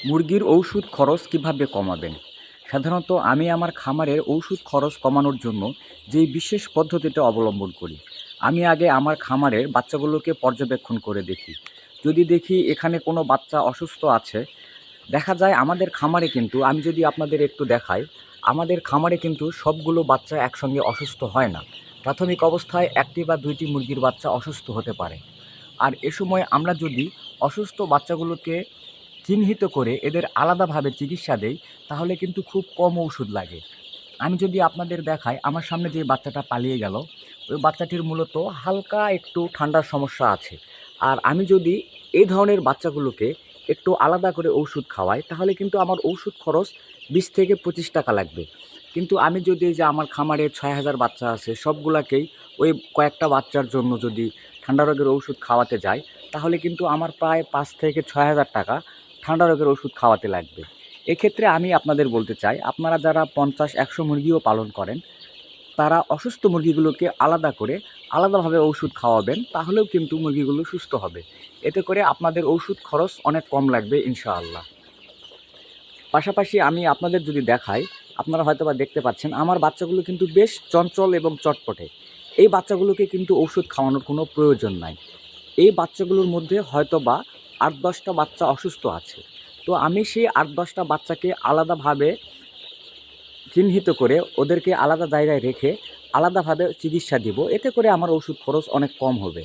মুরগির ঔষধ খরচ কিভাবে কমাবেন? সাধারণত আমি আমার খামারের ঔষধ খরচ কমানোর জন্য যেই বিশেষ পদ্ধতিটা অবলম্বন করি, আমি আগে আমার খামারের বাচ্চাগুলোকে পর্যবেক্ষণ করে দেখি। যদি দেখি এখানে কোনো বাচ্চা অসুস্থ আছে, দেখা যায় আমাদের খামারে কিন্তু আমি যদি আপনাদের একটু দেখাই, আমাদের খামারে কিন্তু সবগুলো বাচ্চা একসঙ্গে অসুস্থ হয় না। প্রাথমিক অবস্থায় ১টি বা ২টি মুরগির বাচ্চা অসুস্থ হতে পারে। আর এ সময় আমরা যদি অসুস্থ বাচ্চাগুলোকে চিহ্নিত করে এদের আলাদাভাবে চিকিৎসা দেই, তাহলে কিন্তু খুব কম ওষুধ লাগে। আমি যদি আপনাদের দেখাই, আমার সামনে যে বাচ্চাটা পালিয়ে গেল, ওই বাচ্চাটির মূলত হালকা একটু ঠান্ডার সমস্যা আছে। আর আমি যদি এই ধরনের বাচ্চাগুলোকে একটু আলাদা করে ঔষধ খাওয়াই, তাহলে কিন্তু আমার ঔষধ খরচ ২০ থেকে ২৫ টাকা লাগবে। কিন্তু আমি যদি এই যে আমার খামারে ৬,০০০ বাচ্চা আছে, সবগুলাকেই ওই কয়েকটা বাচ্চার জন্য যদি ঠান্ডা রোগের ঔষধ খাওয়াতে যাই, তাহলে কিন্তু আমার প্রায় ৫ থেকে ৬,০০০ টাকা ঠান্ডা রোগের ওষুধ খাওয়াতে লাগবে। এক্ষেত্রে আমি আপনাদের বলতে চাই, আপনারা যারা ৫০-১০০ মুরগিও পালন করেন, তারা অসুস্থ মুরগিগুলোকে আলাদা করে আলাদাভাবে ওষুধ খাওয়াবেন, তাহলেও কিন্তু মুরগিগুলো সুস্থ হবে। এতে করে আপনাদের ওষুধ খরচ অনেক কম লাগবে ইনশাআল্লাহ। পাশাপাশি আমি আপনাদের যদি দেখাই, আপনারা হয়তোবা দেখতে পাচ্ছেন আমার বাচ্চাগুলো কিন্তু বেশ চঞ্চল এবং চটপটে। এই বাচ্চাগুলোকে কিন্তু ঔষধ খাওয়ানোর কোনো প্রয়োজন নাই। এই বাচ্চাগুলোর মধ্যে হয়তোবা ৮-১০টা বাচ্চা অসুস্থ আছে। তো আমি সেই ৮-১০টা বাচ্চাকে আলাদাভাবে চিহ্নিত করে ওদেরকে আলাদা জায়গায় রেখে আলাদাভাবে চিকিৎসা দিব। এতে করে আমার ওষুধ খরচ অনেক কম হবে।